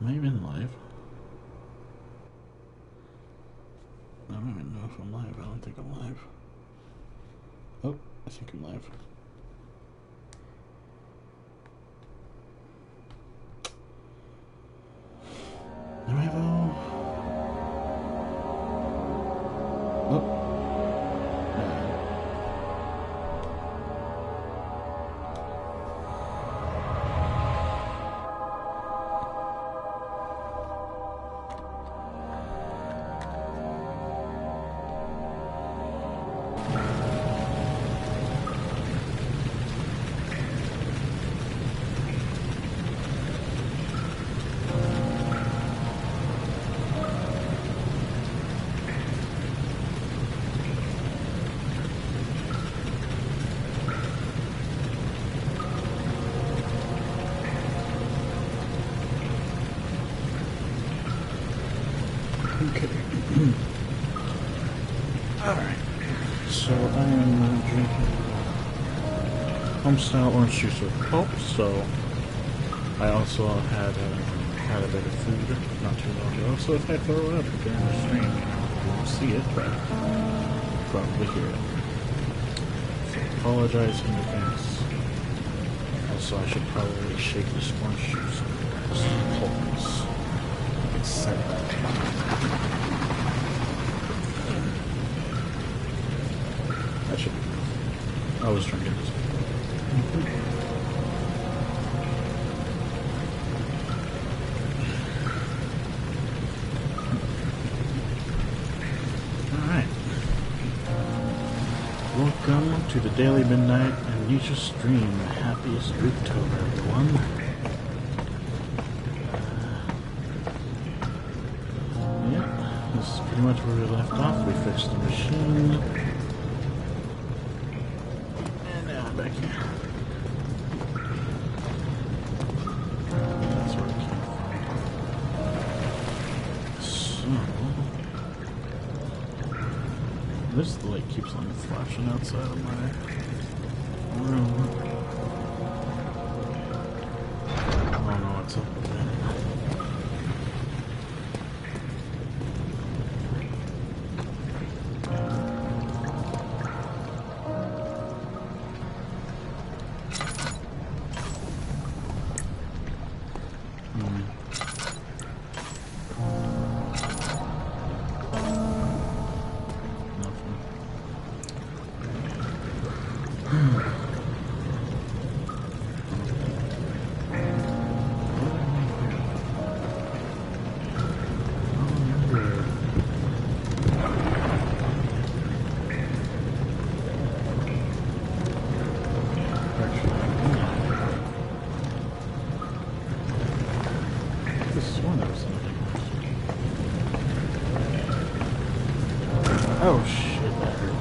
Am I even live? I don't even know if I'm live. I don't think I'm live. Oh, I think I'm live. Nuevo. Oh. Okay. Alright. So I am drinking homestyle orange juice with pulp, so I also had a bit of food not too long ago, so if I throw it up during the stream, you won't see it, but you'll probably hear it. So apologize in advance. Also, I should probably shake this orange juice because pulp is set. That should be enough. I was drinking this. Alright. Welcome to the Daily Midnight Amnesia stream. Happy Spooktober, everyone. Yeah, this is pretty much where we left off. We fixed the machine. Back here. That's where I came from. So, this light keeps on flashing outside of my room. I don't know what's up with that. Oh shit, that hurt.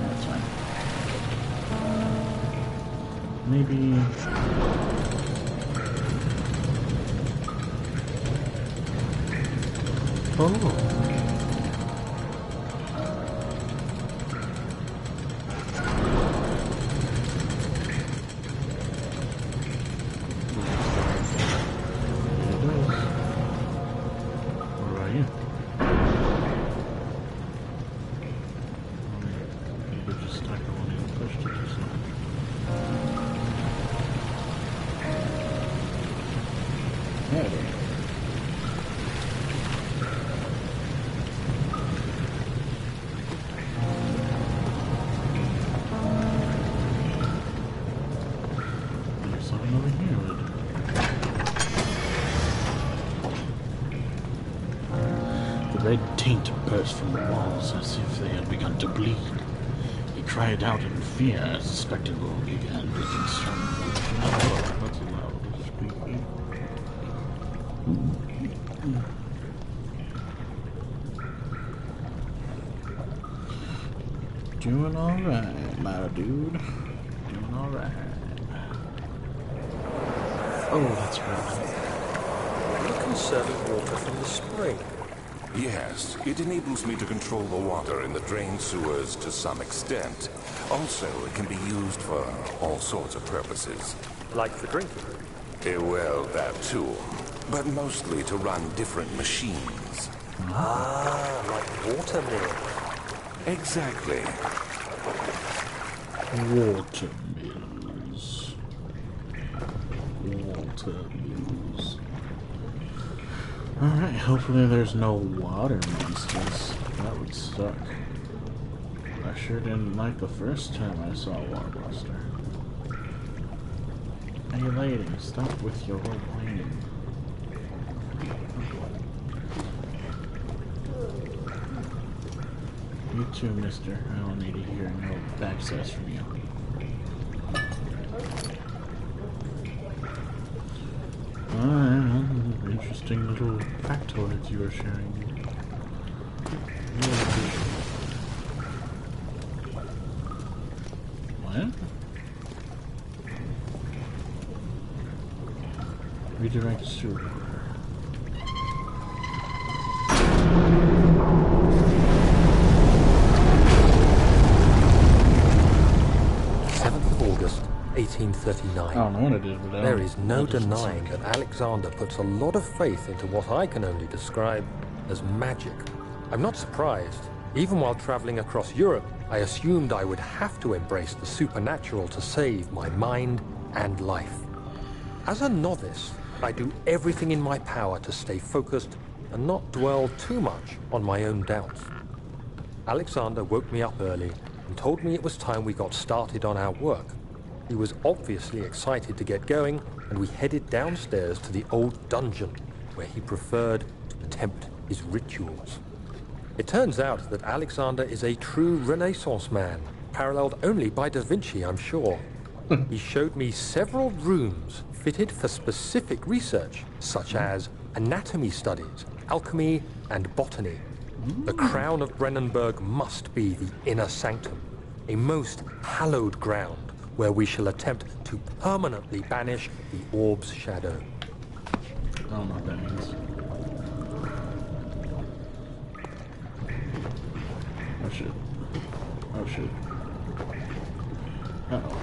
That's fine. Maybe... Oh! Red taint burst from the walls as if they had begun to bleed. He cried out in fear as the spectacle began taking some. Oh, that's loud. Squeaky. Doing alright, my dude. Doing alright. Oh, that's right. You can serve water from the spring. Yes, it enables me to control the water in the drain sewers to some extent. Also, it can be used for all sorts of purposes. Like for drinking? Well, that too. But mostly to run different machines. Ah, like water mill. Exactly. Water mills. Water mills. Alright, hopefully there's no water monsters. That would suck. I sure didn't like the first time I saw a water monster. Hey lady, stop with your whining. You too, mister. I don't need to hear no backsass from you. Alright, interesting little factoids you were sharing. What? Redirect sewer. August 1839. I don't know what it is, but there is no denying that Alexander puts a lot of faith into what I can only describe as magic. I'm not surprised. Even while traveling across Europe, I assumed I would have to embrace the supernatural to save my mind and life. As a novice, I do everything in my power to stay focused and not dwell too much on my own doubts. Alexander woke me up early and told me it was time we got started on our work. He was obviously excited to get going, and we headed downstairs to the old dungeon, where he preferred to attempt his rituals. It turns out that Alexander is a true Renaissance man, paralleled only by Da Vinci, I'm sure. He showed me several rooms fitted for specific research, such as anatomy studies, alchemy, and botany. The crown of Brennenburg must be the inner sanctum, a most hallowed ground where we shall attempt to permanently banish the orb's shadow. I don't know what that means. Oh shit. Oh shit. Uh-oh.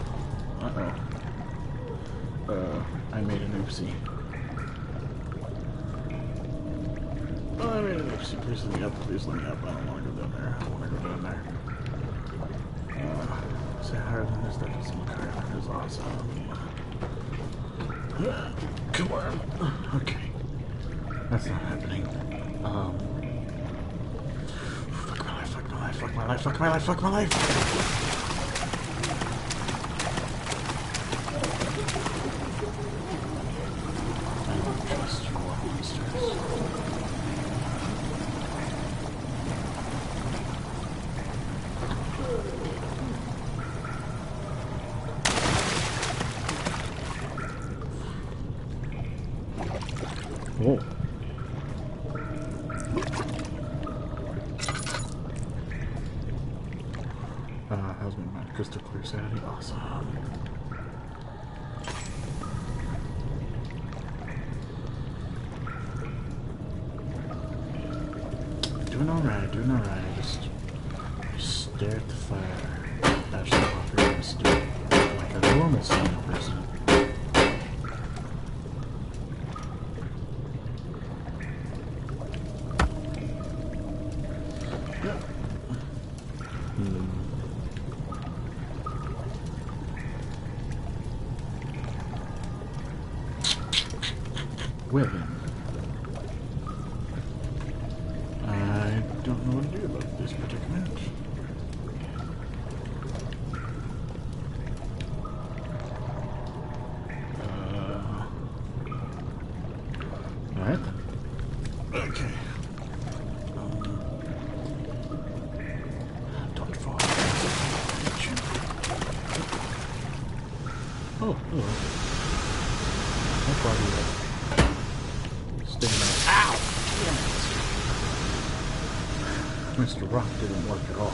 Uh-oh. I made an oopsie. Oh, I made an oopsie. Please let me up. Please let me up. I don't want to go down there. I don't want to go down there. Is it higher than this? That doesn't look higher than this. Awesome. Come on. Okay. That's not happening. Fuck my life, fuck my life, fuck my life, fuck my life, fuck my life! I don't trust you monsters. Whoa. How's my mind? Crystal clear sanity. Awesome. Doing alright, doing alright. Just stare at the fire. Actually, walk around just do it like a normal single person. Well then, I don't know what to do about this predicament. Alright then. Okay. Don't fall. Oh, hello. How far are you? Ow! Mr. Rock didn't work at all.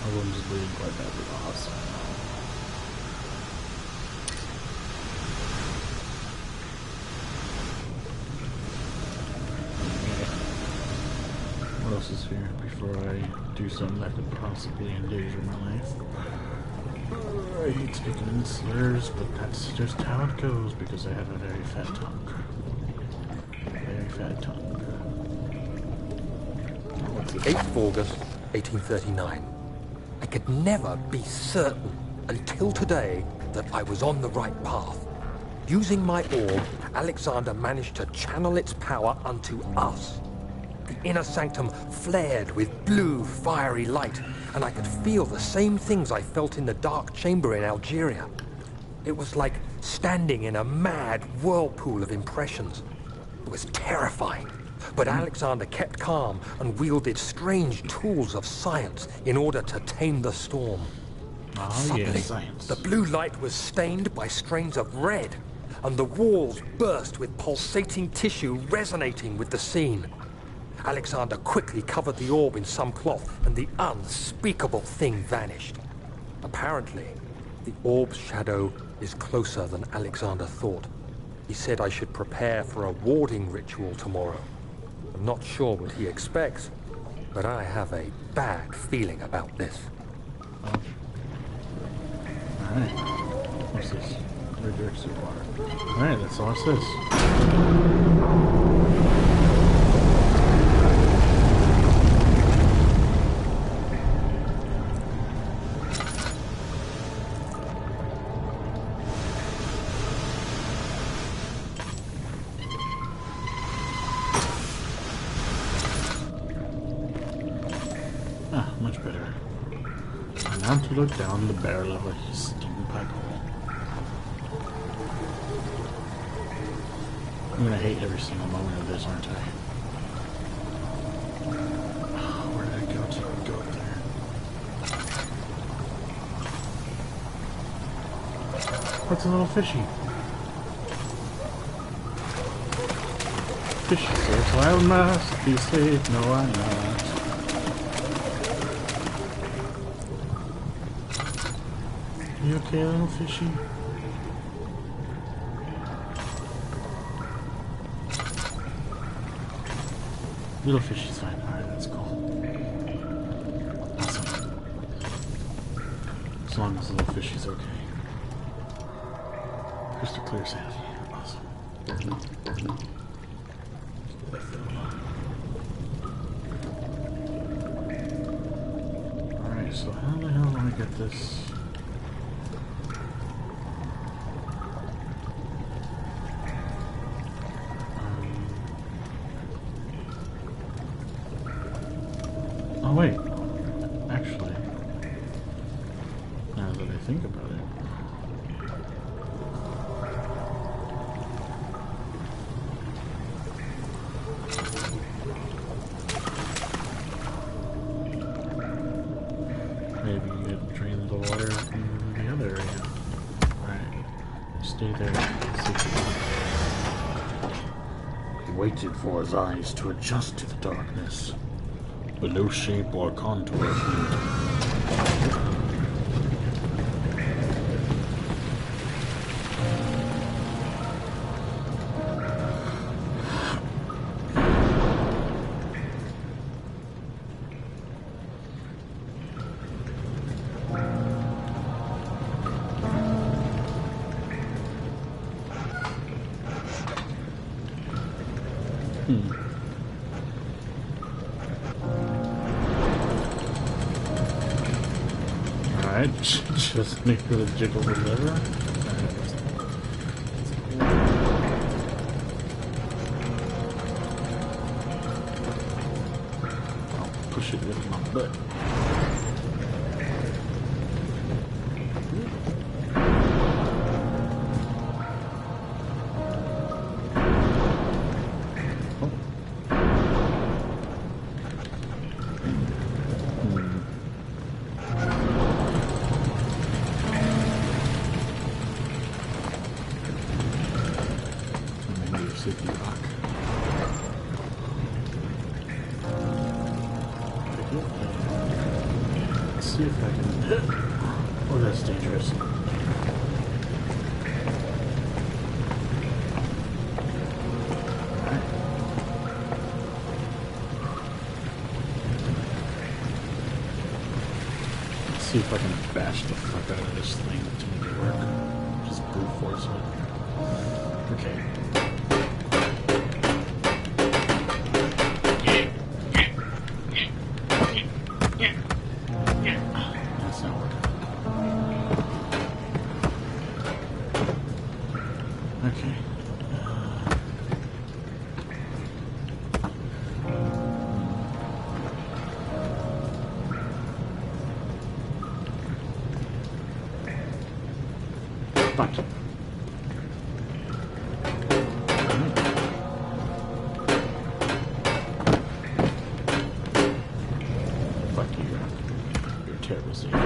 My wound is bleeding quite badly. Awesome. bosses here before I do something that could possibly endanger my life. I hate speaking in slurs, but that's just how it goes because I have a very fat tongue. Very fat tongue. It's the 8th of August, 1839. I could never be certain until today that I was on the right path. Using my orb, Alexander managed to channel its power unto us. The inner sanctum flared with blue, fiery light, and I could feel the same things I felt in the dark chamber in Algeria. It was like standing in a mad whirlpool of impressions. It was terrifying, but Alexander kept calm and wielded strange tools of science in order to tame the storm. Suddenly, science. The blue light was stained by strains of red, and the walls burst with pulsating tissue resonating with the scene. Alexander quickly covered the orb in some cloth, and the unspeakable thing vanished. Apparently, the orb's shadow is closer than Alexander thought. He said I should prepare for a warding ritual tomorrow. I'm not sure what he expects, but I have a bad feeling about this. Alright. What's this? Redirects your water. Alright, that's all it says. Ah, much better. And now to look down the barrel of a steam pipe hole. I'm gonna hate every single moment of this, aren't I? Oh, where did I go to go up there? What's a little fishy? Fishy says, well, I must be safe. No, I'm not. You okay, little fishy? Little fishy's fine. Alright, that's cool. Awesome. As long as little fishy's okay. Crystal clear sand. Awesome. Alright, so how the hell do I get this? Oh wait, actually, now that I think about it, maybe you could drain the water from the other area. Alright, stay there. He waited for his eyes to adjust to the darkness. But no shape or contour appeared. Alright, just make sure to jiggle the lever. I'll push it with my butt. Safety rock. Let's see if I can. Oh, that's dangerous. Alright. see if I can bash the fuck out of this thing to make it work. Just brute force it. Okay. That's not working. Okay. Fuck you. Fuck you. You're terrible, Zeke. No.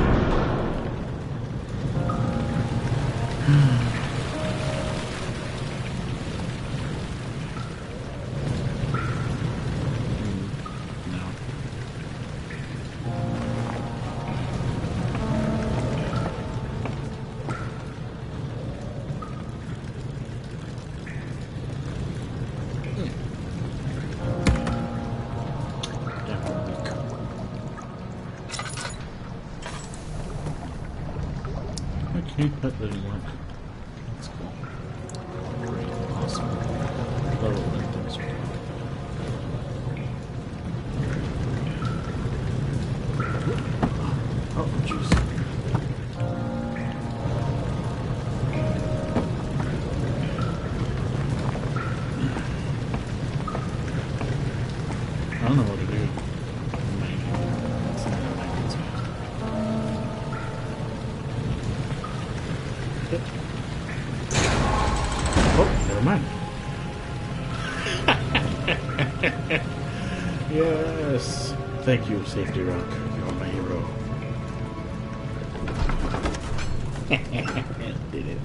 Okay, that didn't work. That's cool. Great, awesome. Love it when things work. Oh, jeez. I don't know what to do. Oh, never mind. Yes. Thank you, Safety Rock. You're my hero. Did it.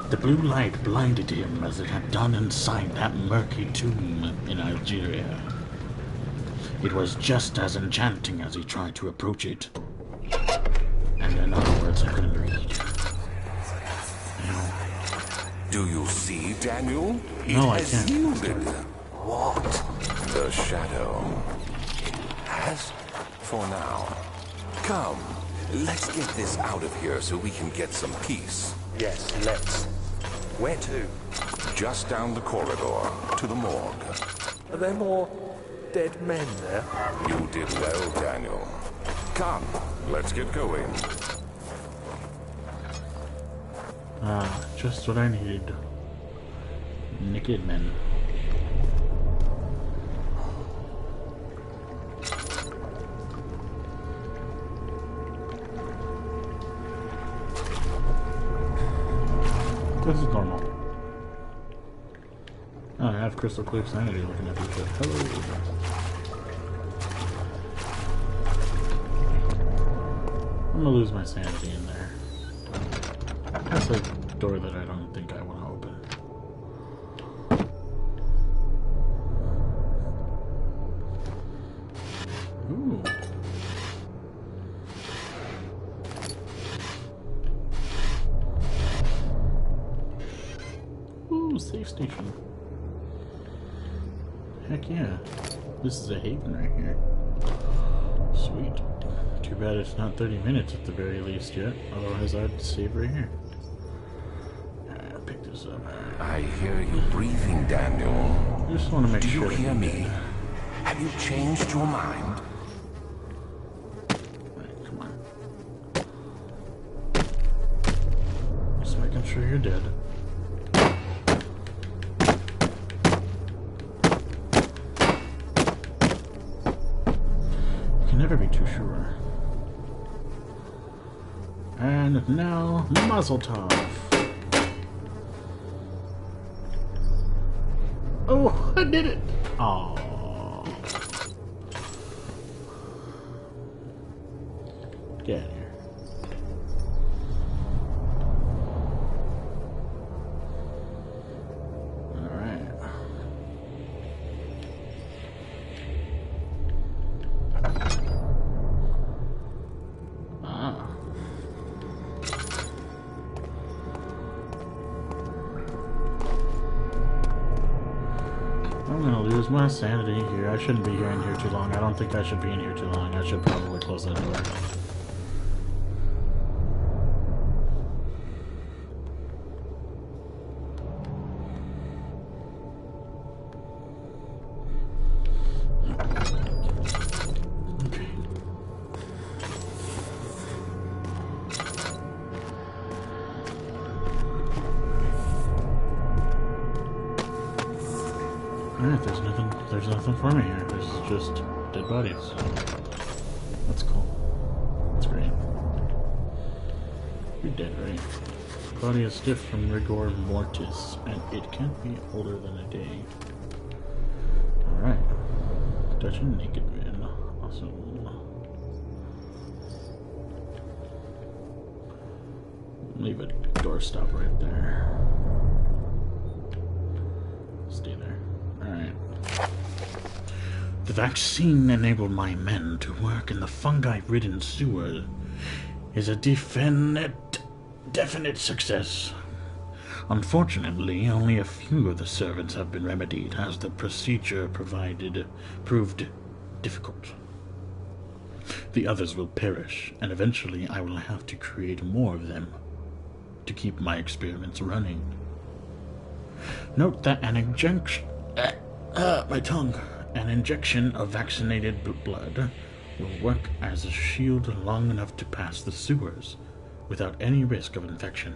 The blue light blinded him as it had done inside that murky tomb in Algeria. It was just as enchanting as he tried to approach it. And in other words, I couldn't read. Do you see, Daniel? No, I It has can't. yielded. What? The shadow. It has, for now. Come, let's get this out of here so we can get some peace. Yes, let's. Where to? Just down the corridor, to the morgue. Are there more dead men there? You did well, Daniel. Come, let's get going. Ah, just what I needed. Naked men. This is normal. Oh, I have crystal clear sanity looking at this shit. Hello. I'm gonna lose my sanity in there. That's a door that I don't think I want to open. Ooh. Ooh, safe station. Heck yeah. This is a haven right here. Sweet. Too bad it's not 30 minutes at the very least yet. Otherwise I'd save right here. Alright, I'll pick this up. I hear you breathing, Daniel. I just want to make Do sure. you hear me? Have you changed your mind? Alright, come on. Just making sure you're dead. You can never be too sure. And now, Mazel Tov. Oh, I did it! Oh. Get out of here. Alright. Ah. I'm gonna lose my sanity here. I shouldn't be here in here too long. I don't think I should be in here too long. I should probably close that door. nothing for me here. This is just dead bodies. That's cool. That's great. You're dead, right? Body is stiff from rigor mortis, and it can't be older than a day. Alright. Touch a naked man. Awesome. Leave a doorstop right there. Stay there. Alright. The vaccine enabled my men to work in the fungi-ridden sewer. Is a definite success. Unfortunately, only a few of the servants have been remedied, as the procedure proved difficult. The others will perish, and eventually I will have to create more of them to keep my experiments running. Note that an injection... my tongue. An injection of vaccinated blood will work as a shield long enough to pass the sewers without any risk of infection.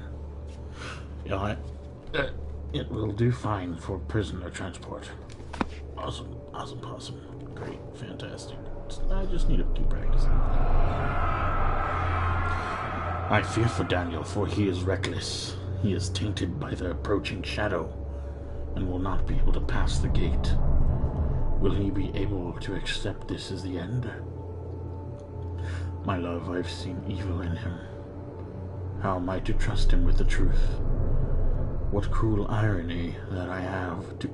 It will do fine for prisoner transport. Awesome. Great. Fantastic. I just need to keep practicing. I fear for Daniel, for he is reckless. He is tainted by the approaching shadow and will not be able to pass the gate. Will he be able to accept this as the end? My love, I've seen evil in him. How am I to trust him with the truth? What cruel irony that I have to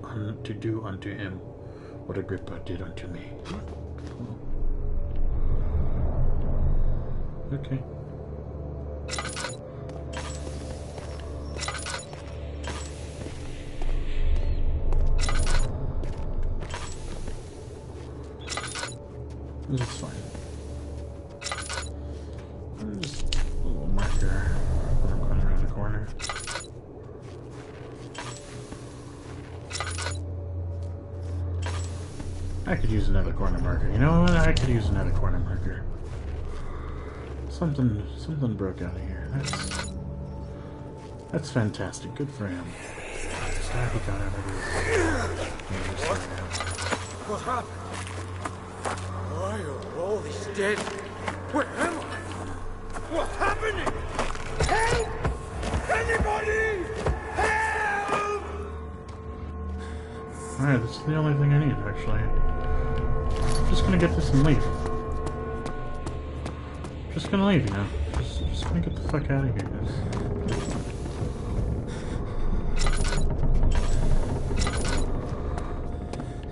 do unto him what Agrippa did unto me. Okay. This is fine. Just a little marker. I'm going around the corner. I could use another corner marker. You know what? I could use another corner marker. Something broke out of here. That's fantastic. Good for him. Glad he got out of his. What happened? Why are all these dead? Where am I? What's happening? Help! Anybody! Help! Alright, this is the only thing I need, actually. I'm just gonna get this and leave. Just gonna leave, you know. Just gonna get the fuck out of here, guys.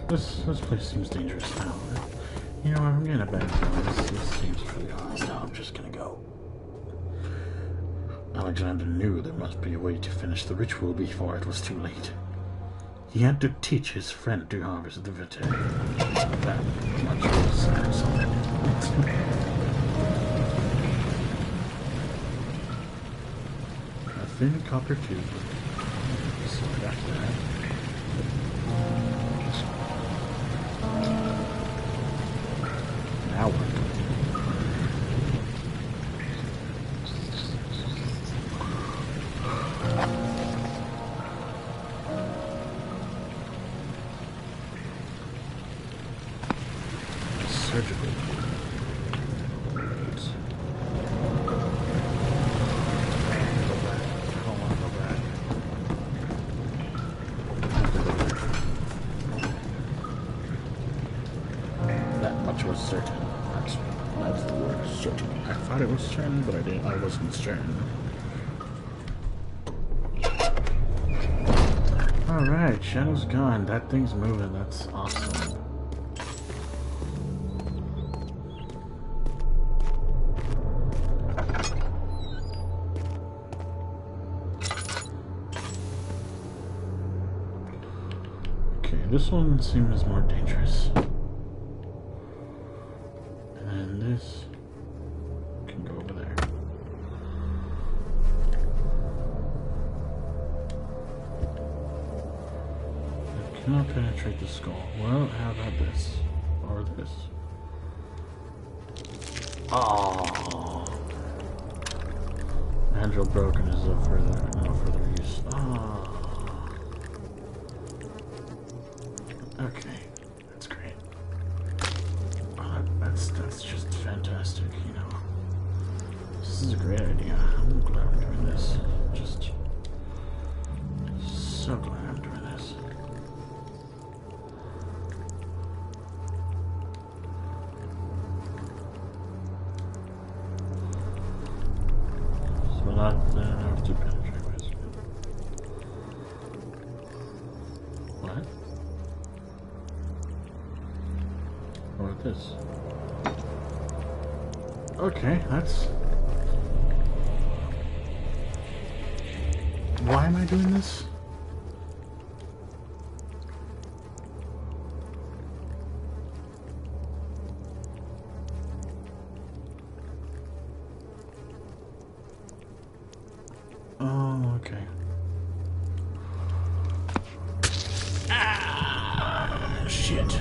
This place seems dangerous now. You know what, I'm getting a bad feeling. This seems pretty honest now. I'm just gonna go. Alexander knew there must be a way to finish the ritual before it was too late. He had to teach his friend to harvest the vitae. That much was absolute. A thin copper tube. So I got that. Now what? Surgical. Right. Go back. I don't want to go back. I have to go back. That much was certain. That's the word, certain. I thought it was certain, but I wasn't certain. Alright, Shadow's gone. That thing's moving. That's awesome. Okay, this one seems more dangerous. And this can go over there. It cannot penetrate the skull. Well, how about this? Or this? Oh, handle broken is no further use. Oh. Okay. fantastic, you know. This is a great idea. I'm glad I'm doing this. Just so glad I'm doing this. So not too penetrate ways. What? What about this? Okay, that's... Why am I doing this? Oh, okay. Ah, shit.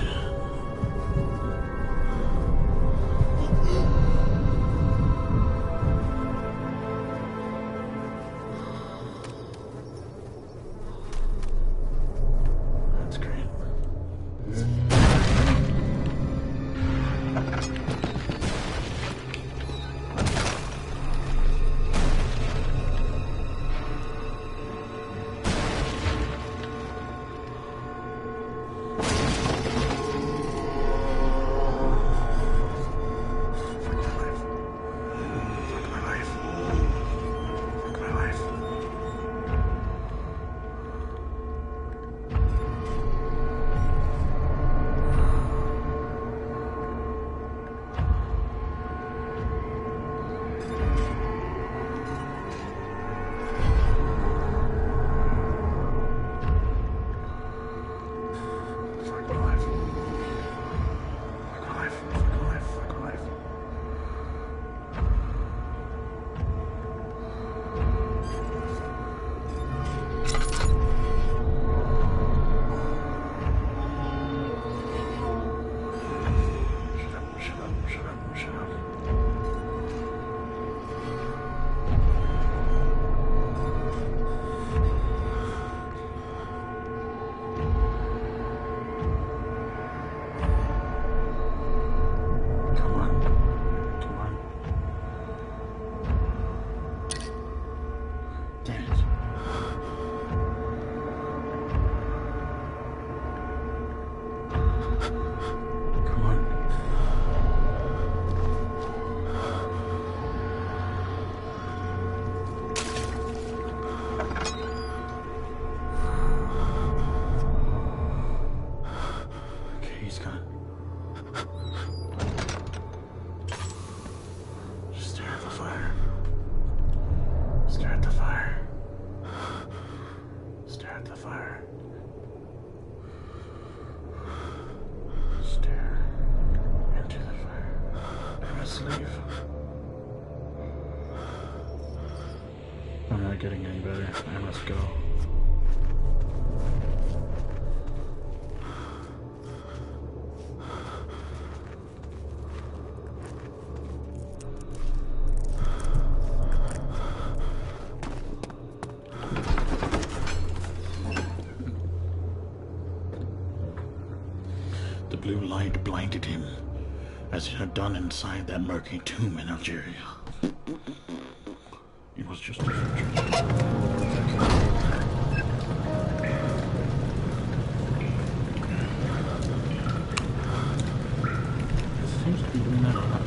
I'm not getting any better. I must go. The blue light blinded him, as it had done inside that murky tomb in Algeria. It was just a future. It seems to be doing that a lot.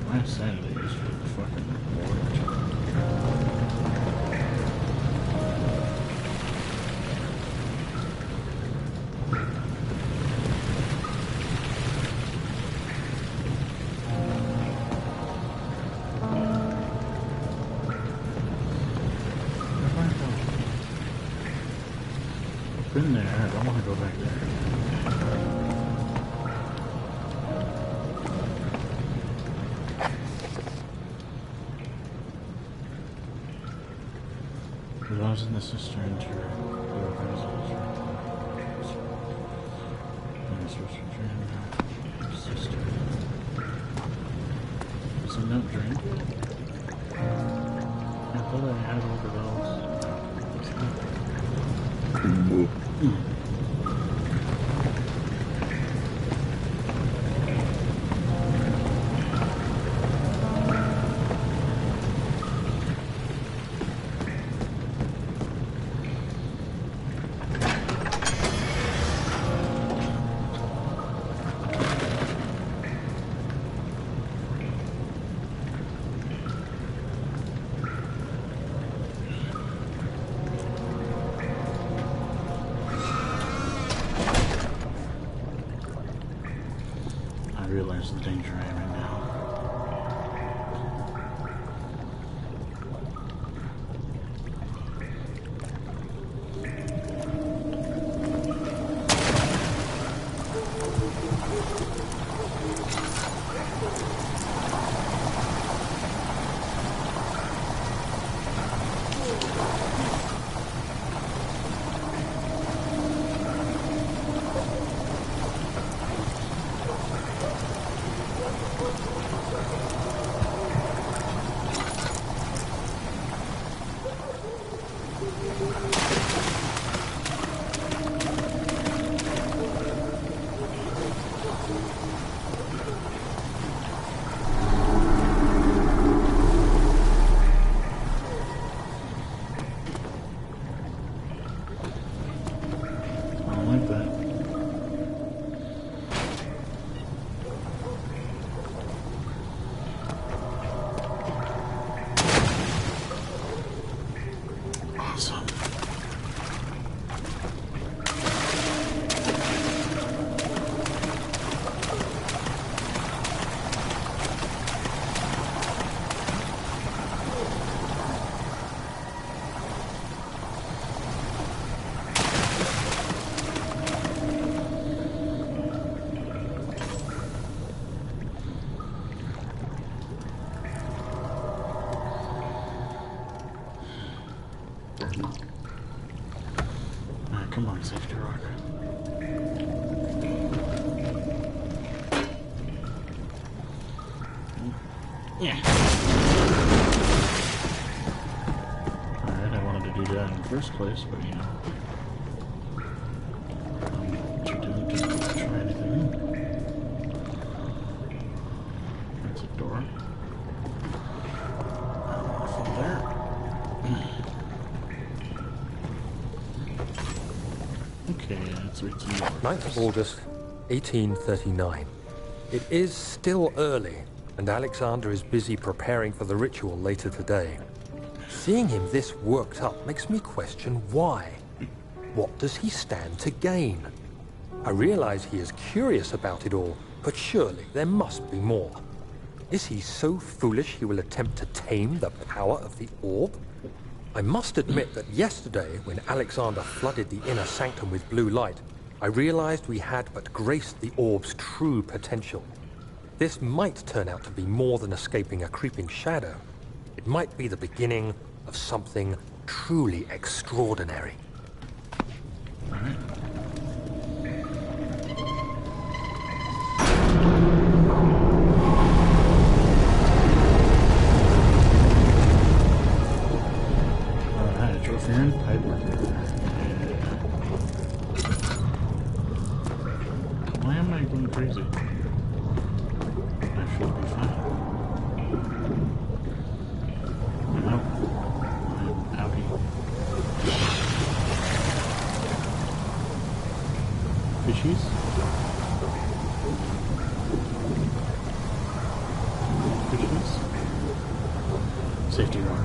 My sanity is fucking warped. I've been there, I don't want to go back there. The sister enter the organization. And the sister. Is it not drink? I thought I had all the bells. I realize the danger I am in now. Come on, safety rock. Yeah. Alright, I wanted to do that in the first place, but you know. What you're doing, just don't try anything. That's a door. I don't want to fall there. Okay, let's read some more. 9th of August, 1839. It is still early, and Alexander is busy preparing for the ritual later today. Seeing him this worked up makes me question why. What does he stand to gain? I realize he is curious about it all, but surely there must be more. Is he so foolish he will attempt to tame the power of the orb? I must admit that yesterday, when Alexander flooded the inner sanctum with blue light, I realized we had but graced the orb's true potential. This might turn out to be more than escaping a creeping shadow. It might be the beginning of something truly extraordinary. All right. Why am I going crazy? I should be fine. No. I'm outie. Fishies? Fishies? Safety rock.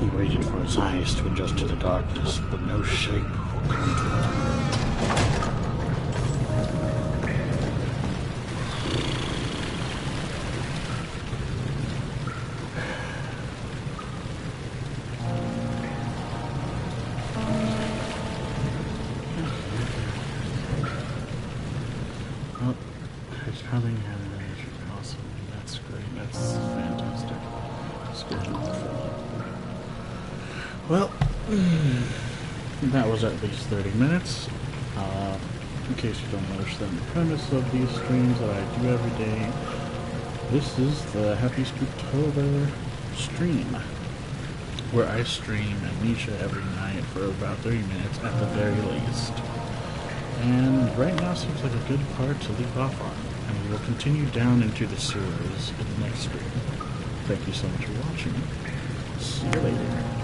He waited for his eyes to adjust to the darkness, but no shape will come to it. Well, he's probably had an energy awesome. That's great. That's fantastic. Schedule. Well, that was at least 30 minutes. In case you don't understand the premise of these streams that I do every day, this is the Happy Spooktober stream, where I stream Amnesia every night for about 30 minutes at the very least. And right now seems like a good part to leave off on, and we will continue down into the sewers in the next stream. Thank you so much for watching. See you later.